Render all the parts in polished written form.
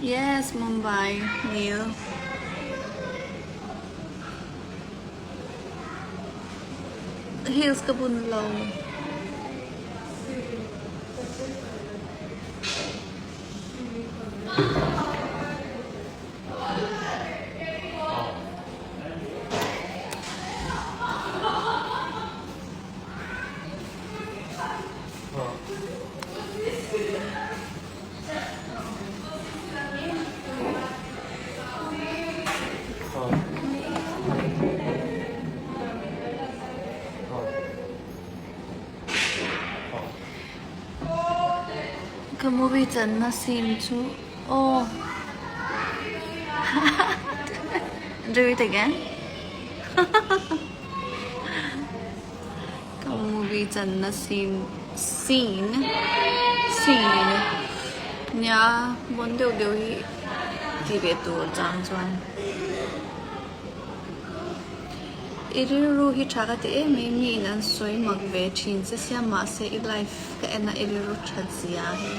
Yes, Mumbai, Neil. Hills Kabunlaw. Cái movie chân na scene chu. Oh. Do it again. Cái movie chân na scene. Nya bon đều đều hi ti be tu chang chuan. Iriru hi thaga te me mi nan soi mak ve thin se sia ma se I life ka ena iriru thazia hi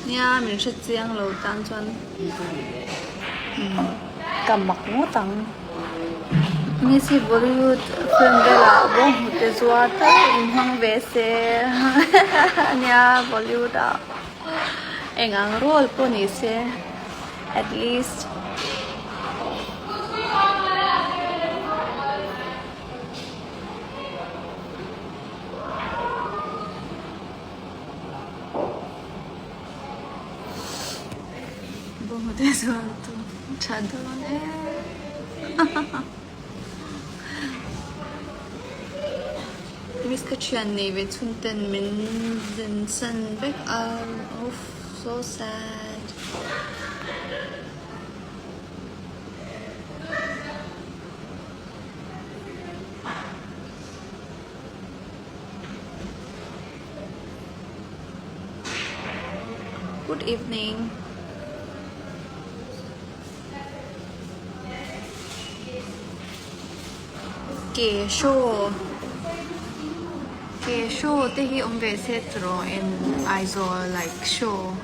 nya min thit chiang lo tan chuan kam mak ngo tang ni si Bollywood film bela bo te zuwa ta in hang ve se nya Bollywood a engang role po ni se at least this one to chadone. Miss Kachian Navy Tunten Min Vincent back oh so sad. Good evening. Kể show te hi om ve se tro in aizo like show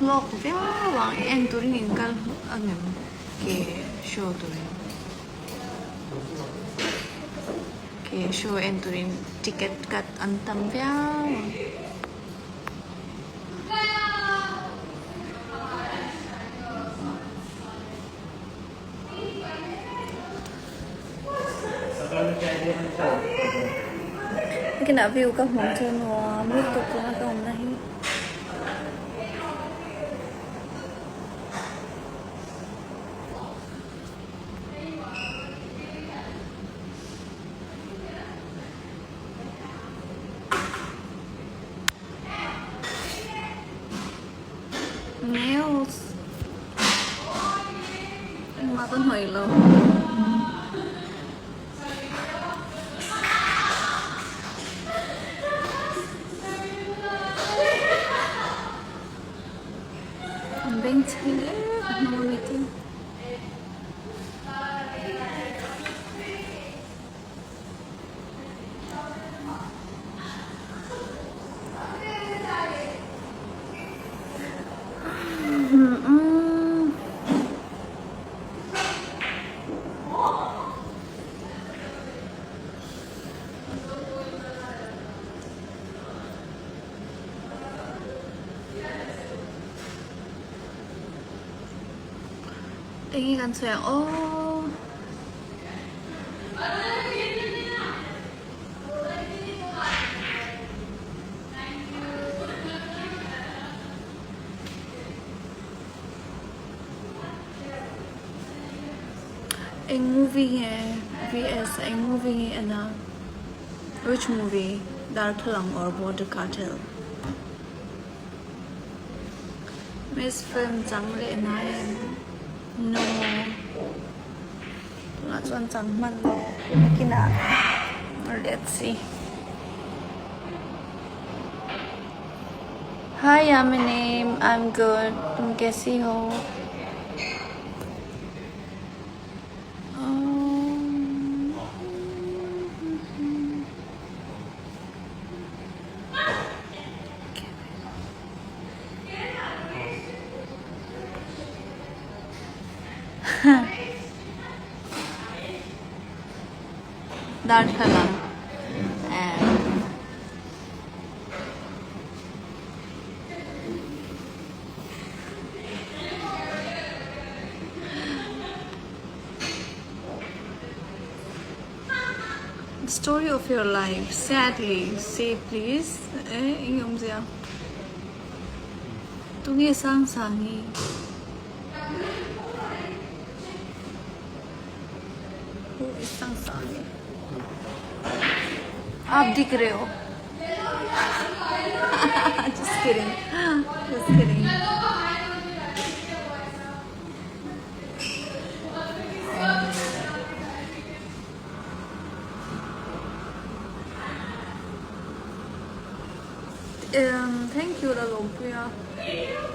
lok vya wang en turin in kal angem ke show turin ke show en turin ticket kat antam vya cái nào view các món chơi nó mức tục của nó còn này nails mà con hỏi lâu tingin kan sayang oh a movie hai vs a movie and which movie Dark Lang or Border Cartel Miss film chẳng lẽ nói no not one chẳng man lo kina let's see hi Yamini I'm good तुम कैसी हो Darthalang. And story of your life. Sadly, say please. Yung siya. Tungi sang sangi. Who is sang sangi? आप दिख रहे हो. Just kidding. Just kidding. Thank you, Lalopia.